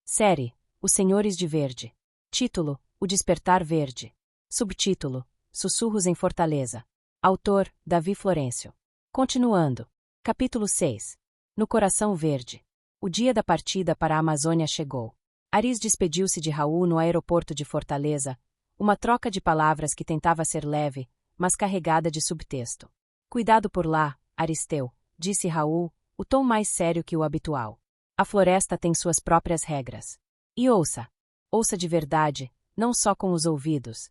Série: Os Senhores de Verde. Título: O Despertar Verde. Subtítulo: Sussurros em Fortaleza. Autor: Davi Florencio. Continuando. Capítulo 6. No Coração Verde. O dia da partida para a Amazônia chegou. Aris despediu-se de Raul no aeroporto de Fortaleza, uma troca de palavras que tentava ser leve, mas carregada de subtexto. Cuidado por lá, Aristeu, disse Raul, o tom mais sério que o habitual. A floresta tem suas próprias regras. E ouça. Ouça de verdade, não só com os ouvidos.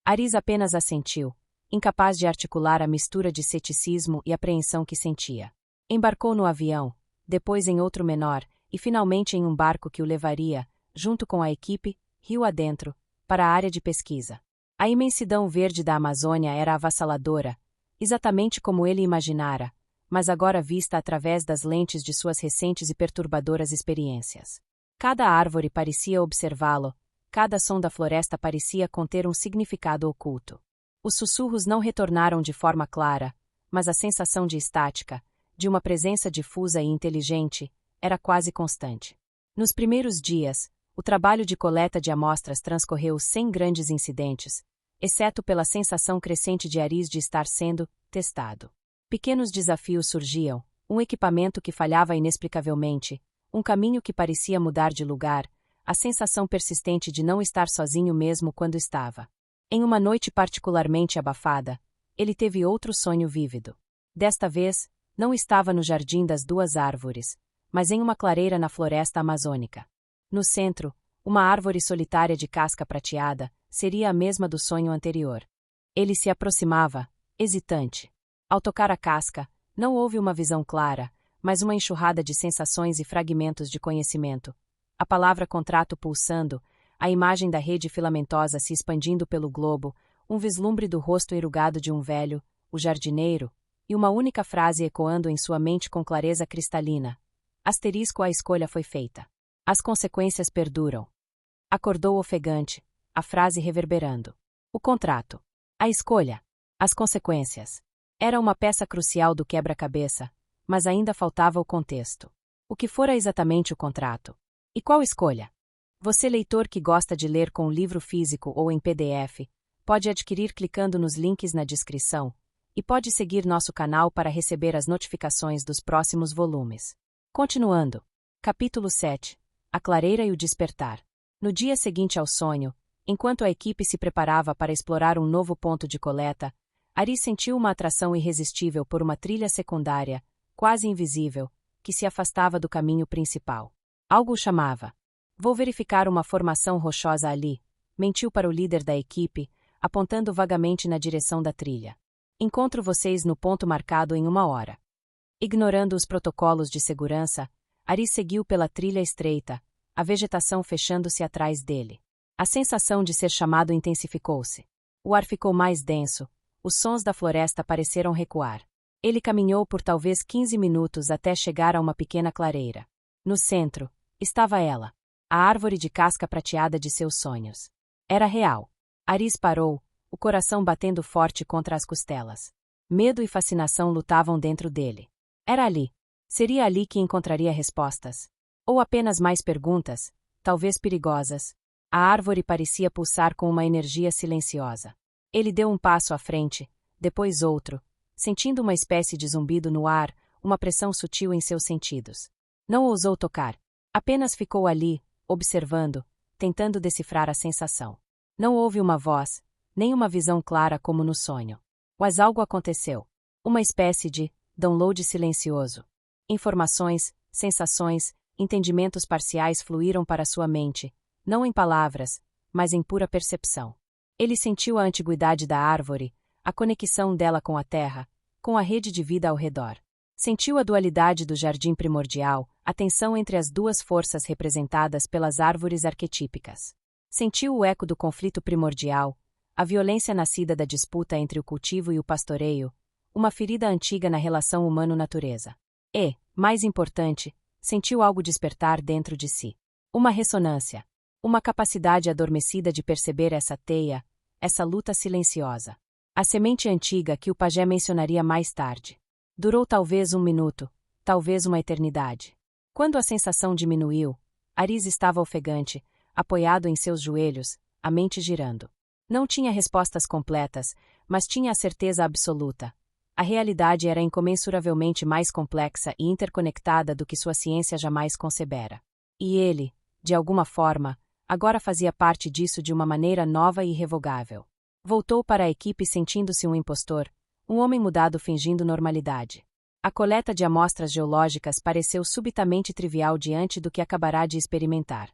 Aris apenas assentiu, incapaz de articular a mistura de ceticismo e apreensão que sentia. Embarcou no avião, depois em outro menor, e finalmente em um barco que o levaria, junto com a equipe, rio adentro, para a área de pesquisa. A imensidão verde da Amazônia era avassaladora, exatamente como ele imaginara, mas agora vista através das lentes de suas recentes e perturbadoras experiências. Cada árvore parecia observá-lo, cada som da floresta parecia conter um significado oculto. Os sussurros não retornaram de forma clara, mas a sensação de estática, de uma presença difusa e inteligente, era quase constante. Nos primeiros dias, o trabalho de coleta de amostras transcorreu sem grandes incidentes, exceto pela sensação crescente de Aris de estar sendo testado. Pequenos desafios surgiam, um equipamento que falhava inexplicavelmente, um caminho que parecia mudar de lugar, a sensação persistente de não estar sozinho mesmo quando estava. Em uma noite particularmente abafada, ele teve outro sonho vívido. Desta vez, não estava no jardim das duas árvores, mas em uma clareira na floresta amazônica. No centro, uma árvore solitária de casca prateada seria a mesma do sonho anterior. Ele se aproximava, hesitante. Ao tocar a casca, não houve uma visão clara, mas uma enxurrada de sensações e fragmentos de conhecimento. A palavra contrato pulsando, a imagem da rede filamentosa se expandindo pelo globo, um vislumbre do rosto erugado de um velho, o jardineiro, e uma única frase ecoando em sua mente com clareza cristalina. Asterisco: a escolha foi feita. As consequências perduram. Acordou ofegante, a frase reverberando. O contrato. A escolha. As consequências. Era uma peça crucial do quebra-cabeça, mas ainda faltava o contexto. O que fora exatamente o contrato? E qual escolha? Você, leitor que gosta de ler com livro físico ou em PDF, pode adquirir clicando nos links na descrição, e pode seguir nosso canal para receber as notificações dos próximos volumes. Continuando. Capítulo 7. A clareira e o despertar. No dia seguinte ao sonho, enquanto a equipe se preparava para explorar um novo ponto de coleta, Aris sentiu uma atração irresistível por uma trilha secundária, quase invisível, que se afastava do caminho principal. Algo o chamava. Vou verificar uma formação rochosa ali, mentiu para o líder da equipe, apontando vagamente na direção da trilha. Encontro vocês no ponto marcado em 1 hora. Ignorando os protocolos de segurança, Aris seguiu pela trilha estreita, a vegetação fechando-se atrás dele. A sensação de ser chamado intensificou-se. O ar ficou mais denso, os sons da floresta pareceram recuar. Ele caminhou por talvez 15 minutos até chegar a uma pequena clareira. No centro, estava ela, a árvore de casca prateada de seus sonhos. Era real. Aris parou, o coração batendo forte contra as costelas. Medo e fascinação lutavam dentro dele. Era ali. Seria ali que encontraria respostas. Ou apenas mais perguntas, talvez perigosas. A árvore parecia pulsar com uma energia silenciosa. Ele deu um passo à frente, depois outro, sentindo uma espécie de zumbido no ar, uma pressão sutil em seus sentidos. Não ousou tocar. Apenas ficou ali, observando, tentando decifrar a sensação. Não houve uma voz, nem uma visão clara como no sonho. Mas algo aconteceu. Uma espécie de download silencioso. Informações, sensações, entendimentos parciais fluíram para sua mente, não em palavras, mas em pura percepção. Ele sentiu a antiguidade da árvore, a conexão dela com a terra, com a rede de vida ao redor. Sentiu a dualidade do jardim primordial, a tensão entre as duas forças representadas pelas árvores arquetípicas. Sentiu o eco do conflito primordial, a violência nascida da disputa entre o cultivo e o pastoreio, uma ferida antiga na relação humano-natureza. E, mais importante, sentiu algo despertar dentro de si. Uma ressonância. Uma capacidade adormecida de perceber essa teia, essa luta silenciosa. A semente antiga que o pajé mencionaria mais tarde. Durou talvez 1 minuto, talvez uma eternidade. Quando a sensação diminuiu, Aris estava ofegante, apoiado em seus joelhos, a mente girando. Não tinha respostas completas, mas tinha a certeza absoluta. A realidade era incomensuravelmente mais complexa e interconectada do que sua ciência jamais concebera. E ele, de alguma forma, agora fazia parte disso de uma maneira nova e irrevogável. Voltou para a equipe sentindo-se um impostor, um homem mudado fingindo normalidade. A coleta de amostras geológicas pareceu subitamente trivial diante do que acabará de experimentar.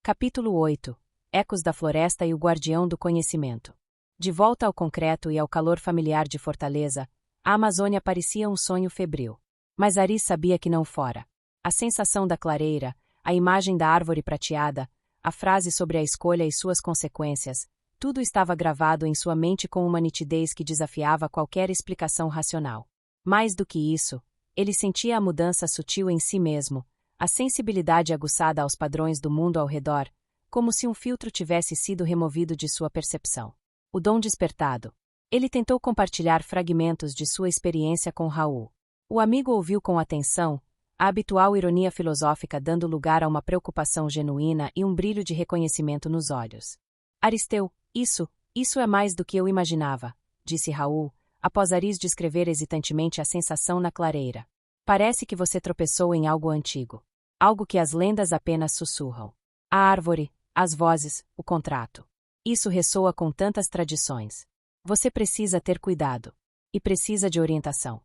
Capítulo 8. Ecos da Floresta e o Guardião do Conhecimento. De volta ao concreto e ao calor familiar de Fortaleza, a Amazônia parecia um sonho febril. Mas Aris sabia que não fora. A sensação da clareira, a imagem da árvore prateada, a frase sobre a escolha e suas consequências, tudo estava gravado em sua mente com uma nitidez que desafiava qualquer explicação racional. Mais do que isso, ele sentia a mudança sutil em si mesmo, a sensibilidade aguçada aos padrões do mundo ao redor, como se um filtro tivesse sido removido de sua percepção. O dom despertado. Ele tentou compartilhar fragmentos de sua experiência com Raul. O amigo ouviu com atenção, a habitual ironia filosófica dando lugar a uma preocupação genuína e um brilho de reconhecimento nos olhos. Aristeu, isso é mais do que eu imaginava, disse Raul, após Aris descrever hesitantemente a sensação na clareira. Parece que você tropeçou em algo antigo. Algo que as lendas apenas sussurram. A árvore, as vozes, o contrato. Isso ressoa com tantas tradições. Você precisa ter cuidado. E precisa de orientação.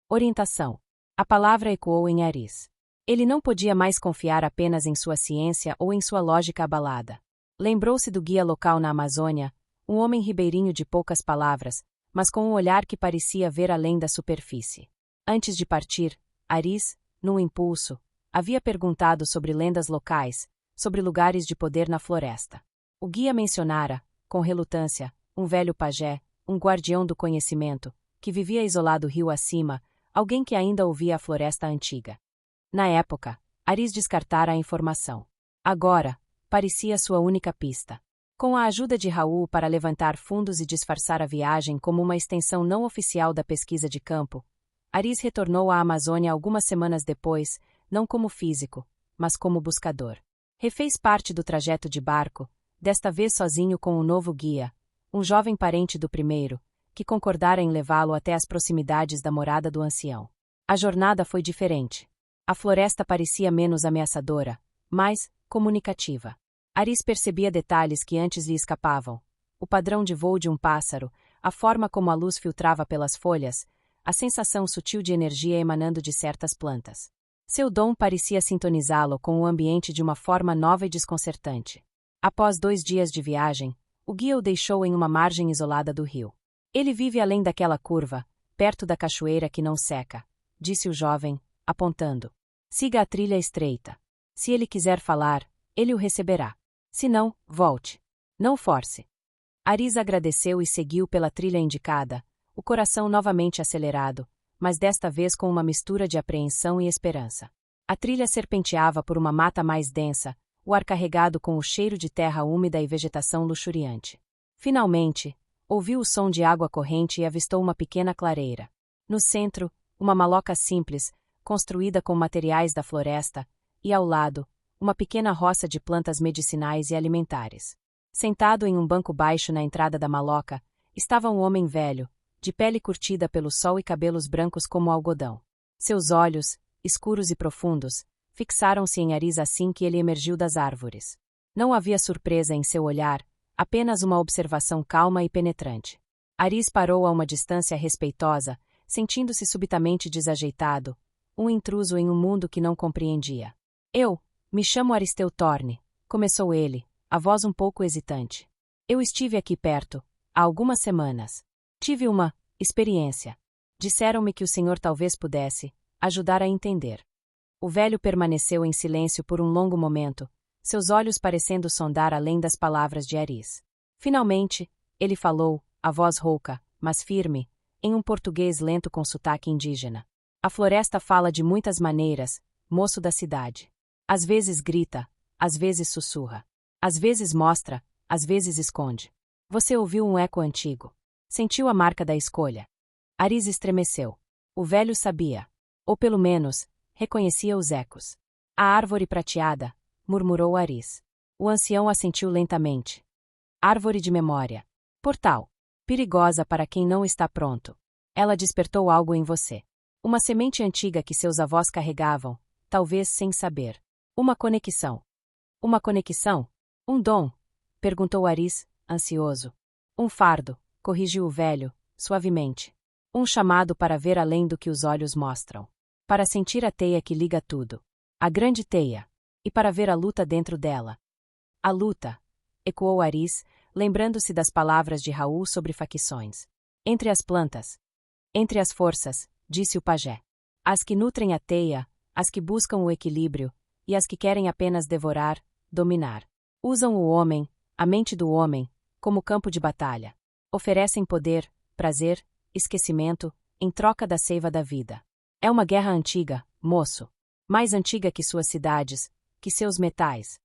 Orientação. A palavra ecoou em Aris. Ele não podia mais confiar apenas em sua ciência ou em sua lógica abalada. Lembrou-se do guia local na Amazônia, um homem ribeirinho de poucas palavras, mas com um olhar que parecia ver além da superfície. Antes de partir, Aris, num impulso, havia perguntado sobre lendas locais, sobre lugares de poder na floresta. O guia mencionara, com relutância, um velho pajé, um guardião do conhecimento, que vivia isolado rio acima, alguém que ainda ouvia a floresta antiga. Na época, Aris descartara a informação. Agora, parecia sua única pista. Com a ajuda de Raul para levantar fundos e disfarçar a viagem como uma extensão não oficial da pesquisa de campo, Aris retornou à Amazônia algumas semanas depois, não como físico, mas como buscador. Refez parte do trajeto de barco, desta vez sozinho com um novo guia, um jovem parente do primeiro, que concordara em levá-lo até as proximidades da morada do ancião. A jornada foi diferente. A floresta parecia menos ameaçadora, mais comunicativa. Aris percebia detalhes que antes lhe escapavam. O padrão de voo de um pássaro, a forma como a luz filtrava pelas folhas, a sensação sutil de energia emanando de certas plantas. Seu dom parecia sintonizá-lo com o ambiente de uma forma nova e desconcertante. Após 2 dias de viagem, o guia o deixou em uma margem isolada do rio. Ele vive além daquela curva, perto da cachoeira que não seca, disse o jovem, apontando. Siga a trilha estreita. Se ele quiser falar, ele o receberá. Se não, volte. Não force. Aris agradeceu e seguiu pela trilha indicada, o coração novamente acelerado, mas desta vez com uma mistura de apreensão e esperança. A trilha serpenteava por uma mata mais densa, o ar carregado com o cheiro de terra úmida e vegetação luxuriante. Finalmente, ouviu o som de água corrente e avistou uma pequena clareira. No centro, uma maloca simples, construída com materiais da floresta, e ao lado, uma pequena roça de plantas medicinais e alimentares. Sentado em um banco baixo na entrada da maloca, estava um homem velho, de pele curtida pelo sol e cabelos brancos como algodão. Seus olhos, escuros e profundos, fixaram-se em Aris assim que ele emergiu das árvores. Não havia surpresa em seu olhar, apenas uma observação calma e penetrante. Aris parou a uma distância respeitosa, sentindo-se subitamente desajeitado, um intruso em um mundo que não compreendia. Me chamo Aristeu Torne, começou ele, a voz um pouco hesitante. Eu estive aqui perto, há algumas semanas. Tive uma experiência. Disseram-me que o senhor talvez pudesse ajudar a entender. O velho permaneceu em silêncio por um longo momento, seus olhos parecendo sondar além das palavras de Aris. Finalmente, ele falou, a voz rouca, mas firme, em um português lento com sotaque indígena. A floresta fala de muitas maneiras, moço da cidade. Às vezes grita, às vezes sussurra. Às vezes mostra, às vezes esconde. Você ouviu um eco antigo. Sentiu a marca da escolha. Aris estremeceu. O velho sabia. Ou pelo menos, reconhecia os ecos. A árvore prateada, murmurou Aris. O ancião assentiu lentamente. Árvore de memória. Portal. Perigosa para quem não está pronto. Ela despertou algo em você. Uma semente antiga que seus avós carregavam, talvez sem saber. Uma conexão. Uma conexão? Um dom? Perguntou Aris, ansioso. Um fardo, corrigiu o velho, suavemente. Um chamado para ver além do que os olhos mostram. Para sentir a teia que liga tudo. A grande teia. E para ver a luta dentro dela. A luta, ecoou Aris, lembrando-se das palavras de Raul sobre facções. Entre as plantas. Entre as forças, disse o pajé. As que nutrem a teia, as que buscam o equilíbrio, e as que querem apenas devorar, dominar. Usam o homem, a mente do homem, como campo de batalha. Oferecem poder, prazer, esquecimento, em troca da seiva da vida. É uma guerra antiga, moço. Mais antiga que suas cidades, que seus metais.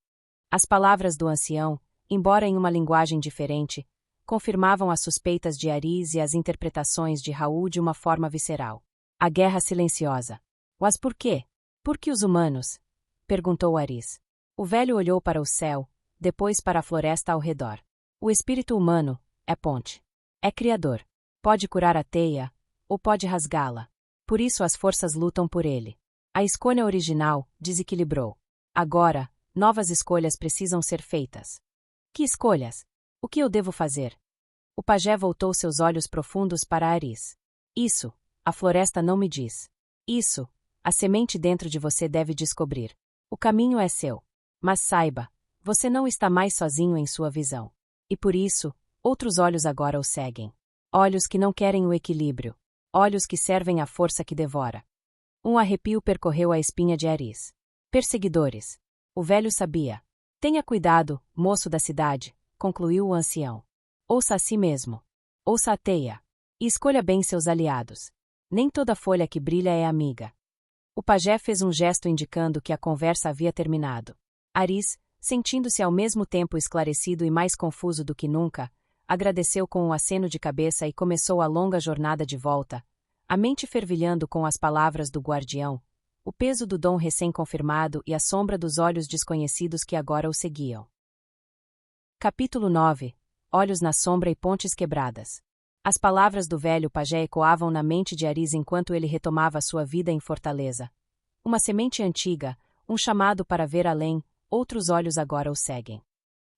As palavras do ancião, embora em uma linguagem diferente, confirmavam as suspeitas de Aris e as interpretações de Raul de uma forma visceral. A guerra silenciosa. Mas por quê? Por que os humanos? Perguntou Aris. O velho olhou para o céu, depois para a floresta ao redor. O espírito humano é ponte. É criador. Pode curar a teia, ou pode rasgá-la. Por isso as forças lutam por ele. A escolha original desequilibrou. Agora, novas escolhas precisam ser feitas. Que escolhas? O que eu devo fazer? O pajé voltou seus olhos profundos para Aris. Isso, a floresta não me diz. Isso, a semente dentro de você deve descobrir. O caminho é seu. Mas saiba, você não está mais sozinho em sua visão. E por isso, outros olhos agora o seguem. Olhos que não querem o equilíbrio. Olhos que servem à força que devora. Um arrepio percorreu a espinha de Aris. Perseguidores. O velho sabia. Tenha cuidado, moço da cidade, concluiu o ancião. Ouça a si mesmo. Ouça a teia. E escolha bem seus aliados. Nem toda folha que brilha é amiga. O pajé fez um gesto indicando que a conversa havia terminado. Aris, sentindo-se ao mesmo tempo esclarecido e mais confuso do que nunca, agradeceu com um aceno de cabeça e começou a longa jornada de volta, a mente fervilhando com as palavras do guardião, o peso do dom recém-confirmado e a sombra dos olhos desconhecidos que agora o seguiam. Capítulo 9. Olhos na sombra e pontes quebradas. As palavras do velho pajé ecoavam na mente de Aris enquanto ele retomava sua vida em Fortaleza. Uma semente antiga, um chamado para ver além, outros olhos agora o seguem.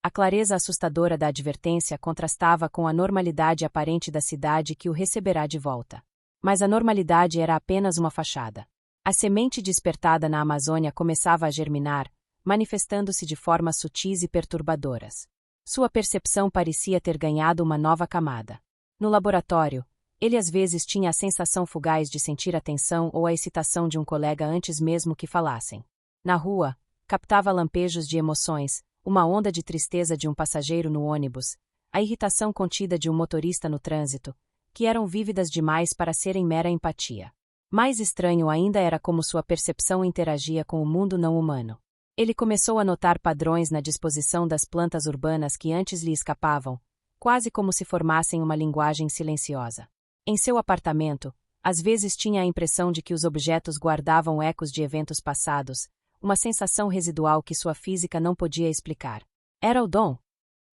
A clareza assustadora da advertência contrastava com a normalidade aparente da cidade que o receberá de volta. Mas a normalidade era apenas uma fachada. A semente despertada na Amazônia começava a germinar, manifestando-se de formas sutis e perturbadoras. Sua percepção parecia ter ganhado uma nova camada. No laboratório, ele às vezes tinha a sensação fugaz de sentir a tensão ou a excitação de um colega antes mesmo que falassem. Na rua, captava lampejos de emoções, uma onda de tristeza de um passageiro no ônibus, a irritação contida de um motorista no trânsito, que eram vívidas demais para serem mera empatia. Mais estranho ainda era como sua percepção interagia com o mundo não humano. Ele começou a notar padrões na disposição das plantas urbanas que antes lhe escapavam, quase como se formassem uma linguagem silenciosa. Em seu apartamento, às vezes tinha a impressão de que os objetos guardavam ecos de eventos passados, uma sensação residual que sua física não podia explicar. Era o dom.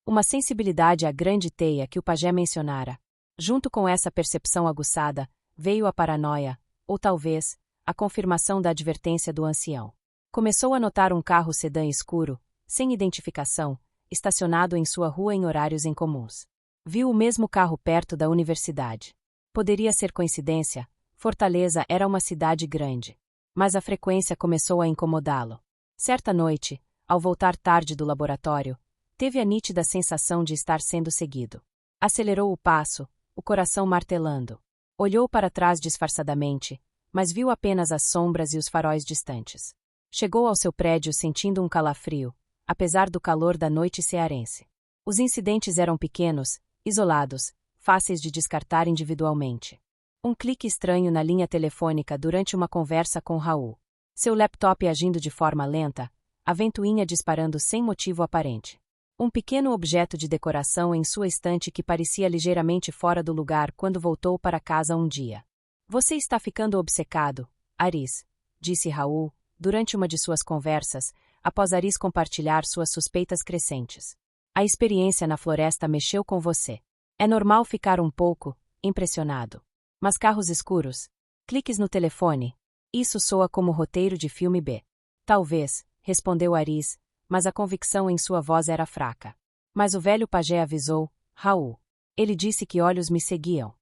Uma sensibilidade à grande teia que o pajé mencionara. Junto com essa percepção aguçada, veio a paranoia, ou talvez, a confirmação da advertência do ancião. Começou a notar um carro sedã escuro, sem identificação, estacionado em sua rua em horários incomuns. Viu o mesmo carro perto da universidade. Poderia ser coincidência, Fortaleza era uma cidade grande. Mas a frequência começou a incomodá-lo. Certa noite, ao voltar tarde do laboratório, teve a nítida sensação de estar sendo seguido. Acelerou o passo, o coração martelando. Olhou para trás disfarçadamente, mas viu apenas as sombras e os faróis distantes. Chegou ao seu prédio sentindo um calafrio, apesar do calor da noite cearense. Os incidentes eram pequenos, isolados, fáceis de descartar individualmente. Um clique estranho na linha telefônica durante uma conversa com Raul. Seu laptop agindo de forma lenta, a ventoinha disparando sem motivo aparente. Um pequeno objeto de decoração em sua estante que parecia ligeiramente fora do lugar quando voltou para casa um dia. Você está ficando obcecado, Aris, disse Raul, durante uma de suas conversas, após Aris compartilhar suas suspeitas crescentes. A experiência na floresta mexeu com você. É normal ficar um pouco impressionado. Mas carros escuros? Cliques no telefone? Isso soa como roteiro de filme B. Talvez, respondeu Aris, mas a convicção em sua voz era fraca. Mas o velho pajé avisou, Raul. Ele disse que olhos me seguiam.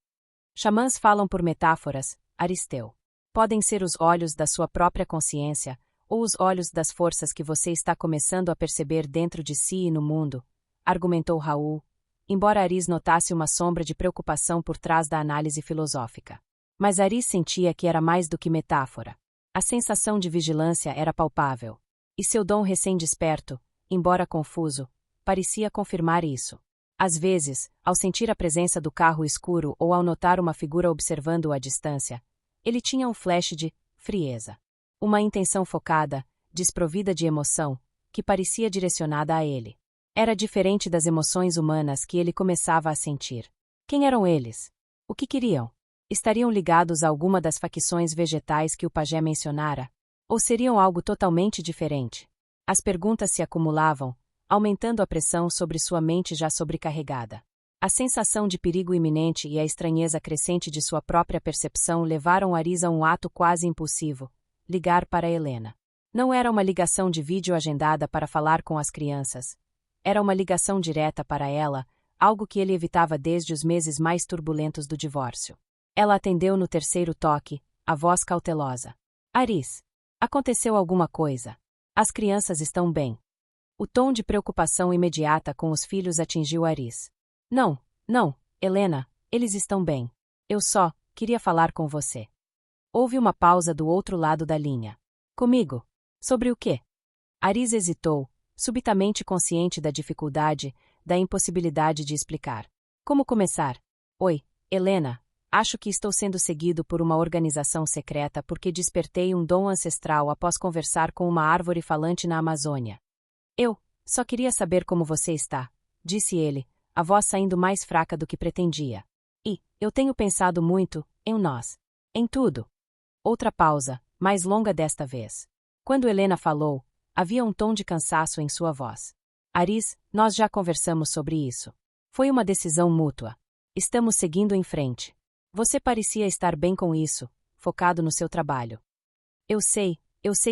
Xamãs falam por metáforas, Aristeu. Podem ser os olhos da sua própria consciência, ou os olhos das forças que você está começando a perceber dentro de si e no mundo, argumentou Raul, embora Aris notasse uma sombra de preocupação por trás da análise filosófica. Mas Aris sentia que era mais do que metáfora. A sensação de vigilância era palpável. E seu dom recém-desperto, embora confuso, parecia confirmar isso. Às vezes, ao sentir a presença do carro escuro ou ao notar uma figura observando-o à distância, ele tinha um flash de frieza. Uma intenção focada, desprovida de emoção, que parecia direcionada a ele. Era diferente das emoções humanas que ele começava a sentir. Quem eram eles? O que queriam? Estariam ligados a alguma das facções vegetais que o pajé mencionara? Ou seriam algo totalmente diferente? As perguntas se acumulavam, aumentando a pressão sobre sua mente já sobrecarregada. A sensação de perigo iminente e a estranheza crescente de sua própria percepção levaram Aris a um ato quase impulsivo: ligar para Helena. Não era uma ligação de vídeo agendada para falar com as crianças. Era uma ligação direta para ela, algo que ele evitava desde os meses mais turbulentos do divórcio. Ela atendeu no terceiro toque, a voz cautelosa. Aris. Aconteceu alguma coisa. As crianças estão bem. O tom de preocupação imediata com os filhos atingiu Aris. Não, Helena, eles estão bem. Eu só queria falar com você. Houve uma pausa do outro lado da linha. Comigo? Sobre o quê? Aris hesitou, subitamente consciente da dificuldade, da impossibilidade de explicar. Como começar? Oi, Helena. Acho que estou sendo seguido por uma organização secreta porque despertei um dom ancestral após conversar com uma árvore falante na Amazônia. Eu só queria saber como você está, disse ele, a voz saindo mais fraca do que pretendia. E eu tenho pensado muito em nós. Em tudo. Outra pausa, mais longa desta vez. Quando Helena falou, havia um tom de cansaço em sua voz. Aris, nós já conversamos sobre isso. Foi uma decisão mútua. Estamos seguindo em frente. Você parecia estar bem com isso, focado no seu trabalho. Eu sei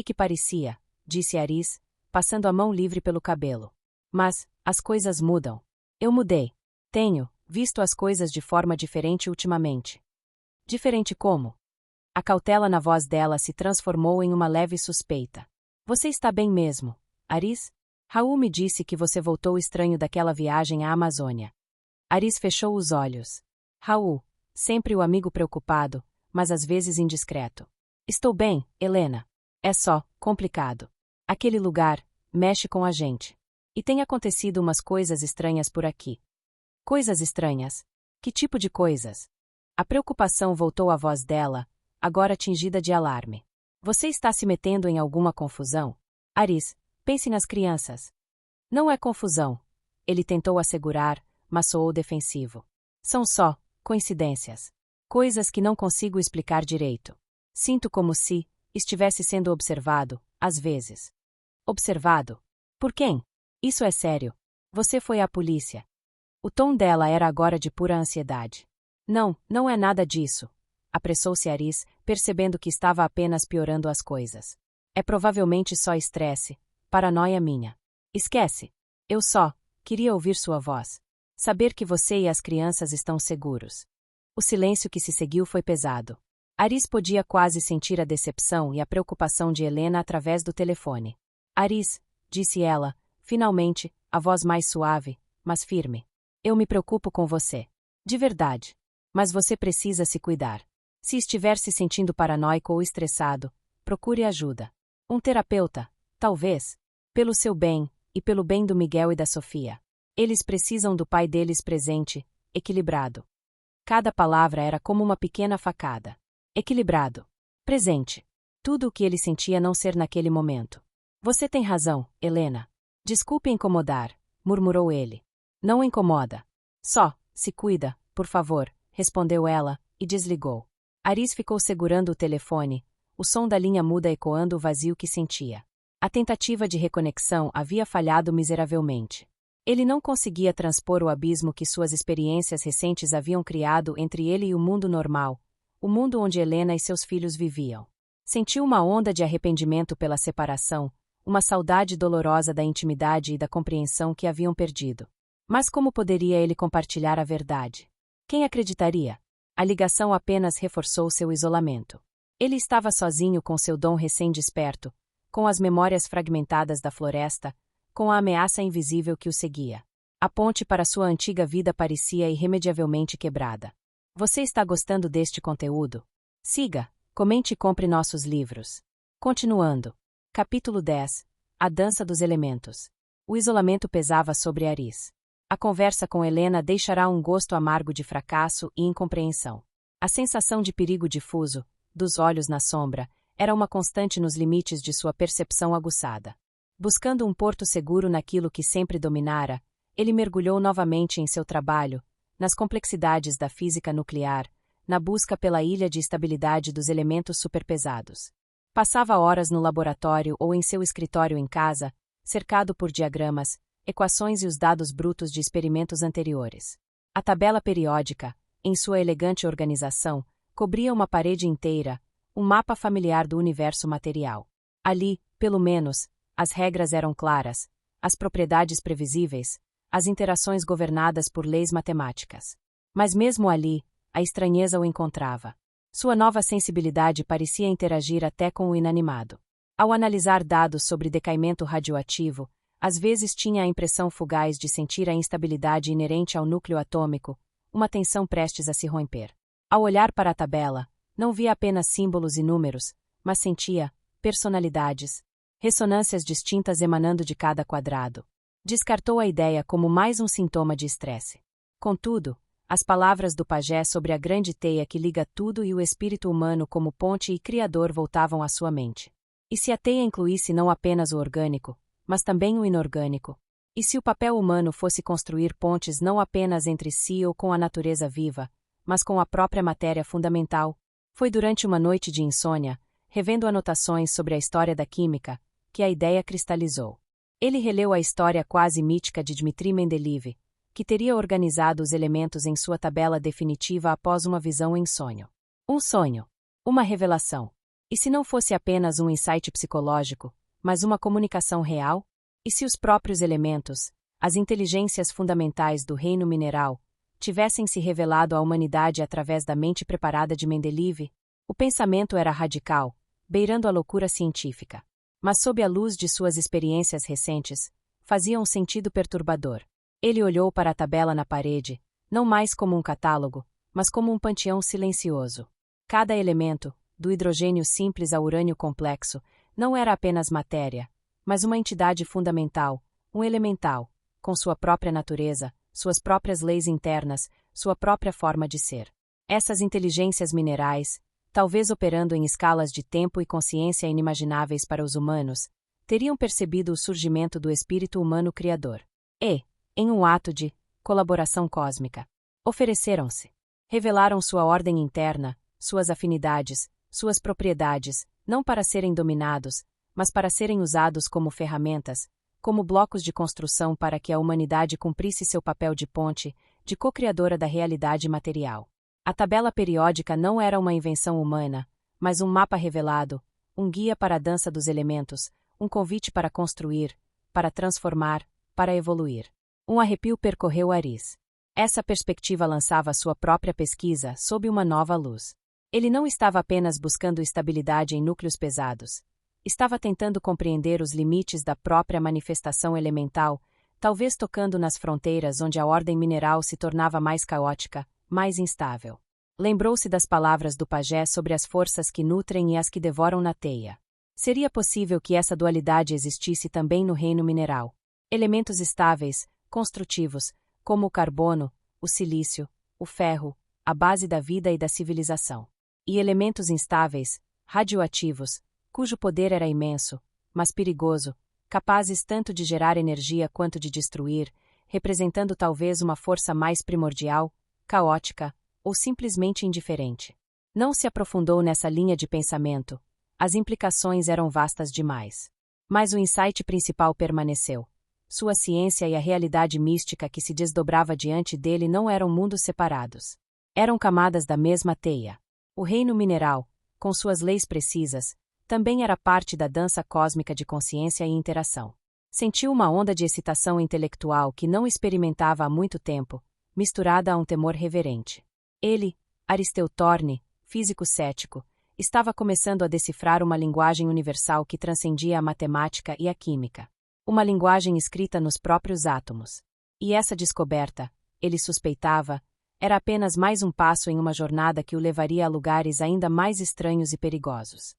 que parecia, disse Aris, passando a mão livre pelo cabelo. Mas, as coisas mudam. Eu mudei. Tenho visto as coisas de forma diferente ultimamente. Diferente como? A cautela na voz dela se transformou em uma leve suspeita. Você está bem mesmo, Aris? Raul me disse que você voltou estranho daquela viagem à Amazônia. Aris fechou os olhos. Raul. Sempre o amigo preocupado, mas às vezes indiscreto. Estou bem, Helena. É só complicado. Aquele lugar mexe com a gente. E tem acontecido umas coisas estranhas por aqui. Coisas estranhas? Que tipo de coisas? A preocupação voltou à voz dela, agora tingida de alarme. Você está se metendo em alguma confusão? Aris, pense nas crianças. Não é confusão. Ele tentou assegurar, mas soou defensivo. São só coincidências. Coisas que não consigo explicar direito. Sinto como se estivesse sendo observado, às vezes. Observado? Por quem? Isso é sério. Você foi à polícia. O tom dela era agora de pura ansiedade. Não é nada disso. Apressou-se Aris, percebendo que estava apenas piorando as coisas. É provavelmente só estresse, paranoia minha. Esquece. Eu só queria ouvir sua voz. Saber que você e as crianças estão seguros. O silêncio que se seguiu foi pesado. Aris podia quase sentir a decepção e a preocupação de Helena através do telefone. Aris, disse ela, finalmente, a voz mais suave, mas firme. Eu me preocupo com você. De verdade. Mas você precisa se cuidar. Se estiver se sentindo paranoico ou estressado, procure ajuda. Um terapeuta, talvez. Pelo seu bem, e pelo bem do Miguel e da Sofia. Eles precisam do pai deles presente, equilibrado. Cada palavra era como uma pequena facada. Equilibrado. Presente. Tudo o que ele sentia não ser naquele momento. Você tem razão, Helena. Desculpe incomodar, murmurou ele. Não incomoda. Só, se cuida, por favor, respondeu ela, e desligou. Aris ficou segurando o telefone, o som da linha muda ecoando o vazio que sentia. A tentativa de reconexão havia falhado miseravelmente. Ele não conseguia transpor o abismo que suas experiências recentes haviam criado entre ele e o mundo normal, o mundo onde Helena e seus filhos viviam. Sentiu uma onda de arrependimento pela separação, uma saudade dolorosa da intimidade e da compreensão que haviam perdido. Mas como poderia ele compartilhar a verdade? Quem acreditaria? A ligação apenas reforçou seu isolamento. Ele estava sozinho com seu dom recém-desperto, com as memórias fragmentadas da floresta, com a ameaça invisível que o seguia. A ponte para sua antiga vida parecia irremediavelmente quebrada. Você está gostando deste conteúdo? Siga, comente e compre nossos livros. Continuando. Capítulo 10. A Dança dos Elementos. O isolamento pesava sobre Aris. A conversa com Helena deixará um gosto amargo de fracasso e incompreensão. A sensação de perigo difuso, dos olhos na sombra, era uma constante nos limites de sua percepção aguçada. Buscando um porto seguro naquilo que sempre dominara, ele mergulhou novamente em seu trabalho, nas complexidades da física nuclear, na busca pela ilha de estabilidade dos elementos superpesados. Passava horas no laboratório ou em seu escritório em casa, cercado por diagramas, equações e os dados brutos de experimentos anteriores. A tabela periódica, em sua elegante organização, cobria uma parede inteira, um mapa familiar do universo material. Ali, pelo menos, as regras eram claras, as propriedades previsíveis, as interações governadas por leis matemáticas. Mas mesmo ali, a estranheza o encontrava. Sua nova sensibilidade parecia interagir até com o inanimado. Ao analisar dados sobre decaimento radioativo, às vezes tinha a impressão fugaz de sentir a instabilidade inerente ao núcleo atômico, uma tensão prestes a se romper. Ao olhar para a tabela, não via apenas símbolos e números, mas sentia personalidades, ressonâncias distintas emanando de cada quadrado. Descartou a ideia como mais um sintoma de estresse. Contudo, as palavras do pajé sobre a grande teia que liga tudo e o espírito humano como ponte e criador voltavam à sua mente. E se a teia incluísse não apenas o orgânico, mas também o inorgânico? E se o papel humano fosse construir pontes não apenas entre si ou com a natureza viva, mas com a própria matéria fundamental? Foi durante uma noite de insônia, revendo anotações sobre a história da química, que a ideia cristalizou. Ele releu a história quase mítica de Dmitri Mendeleev, que teria organizado os elementos em sua tabela definitiva após uma visão em sonho. Um sonho. Uma revelação. E se não fosse apenas um insight psicológico, mas uma comunicação real? E se os próprios elementos, as inteligências fundamentais do reino mineral, tivessem se revelado à humanidade através da mente preparada de Mendeleev? O pensamento era radical, beirando a loucura científica. Mas sob a luz de suas experiências recentes, fazia um sentido perturbador. Ele olhou para a tabela na parede, não mais como um catálogo, mas como um panteão silencioso. Cada elemento, do hidrogênio simples ao urânio complexo, não era apenas matéria, mas uma entidade fundamental, um elemental, com sua própria natureza, suas próprias leis internas, sua própria forma de ser. Essas inteligências minerais, talvez operando em escalas de tempo e consciência inimagináveis para os humanos, teriam percebido o surgimento do espírito humano criador. E, em um ato de colaboração cósmica, ofereceram-se. Revelaram sua ordem interna, suas afinidades, suas propriedades, não para serem dominados, mas para serem usados como ferramentas, como blocos de construção para que a humanidade cumprisse seu papel de ponte, de co-criadora da realidade material. A tabela periódica não era uma invenção humana, mas um mapa revelado, um guia para a dança dos elementos, um convite para construir, para transformar, para evoluir. Um arrepio percorreu Aris. Essa perspectiva lançava sua própria pesquisa sob uma nova luz. Ele não estava apenas buscando estabilidade em núcleos pesados. Estava tentando compreender os limites da própria manifestação elemental, talvez tocando nas fronteiras onde a ordem mineral se tornava mais caótica, mais instável. Lembrou-se das palavras do pajé sobre as forças que nutrem e as que devoram na teia. Seria possível que essa dualidade existisse também no reino mineral. Elementos estáveis, construtivos, como o carbono, o silício, o ferro, a base da vida e da civilização. E elementos instáveis, radioativos, cujo poder era imenso, mas perigoso, capazes tanto de gerar energia quanto de destruir, representando talvez uma força mais primordial, caótica, ou simplesmente indiferente. Não se aprofundou nessa linha de pensamento, As implicações eram vastas demais. Mas o insight principal permaneceu. Sua ciência e a realidade mística que se desdobrava diante dele não eram mundos separados. Eram camadas da mesma teia. O reino mineral, com suas leis precisas, também era parte da dança cósmica de consciência e interação. Sentiu uma onda de excitação intelectual que não experimentava há muito tempo, misturada a um temor reverente. Ele, Aristeu Thorne, físico cético, estava começando a decifrar uma linguagem universal que transcendia a matemática e a química. Uma linguagem escrita nos próprios átomos. E essa descoberta, ele suspeitava, era apenas mais um passo em uma jornada que o levaria a lugares ainda mais estranhos e perigosos.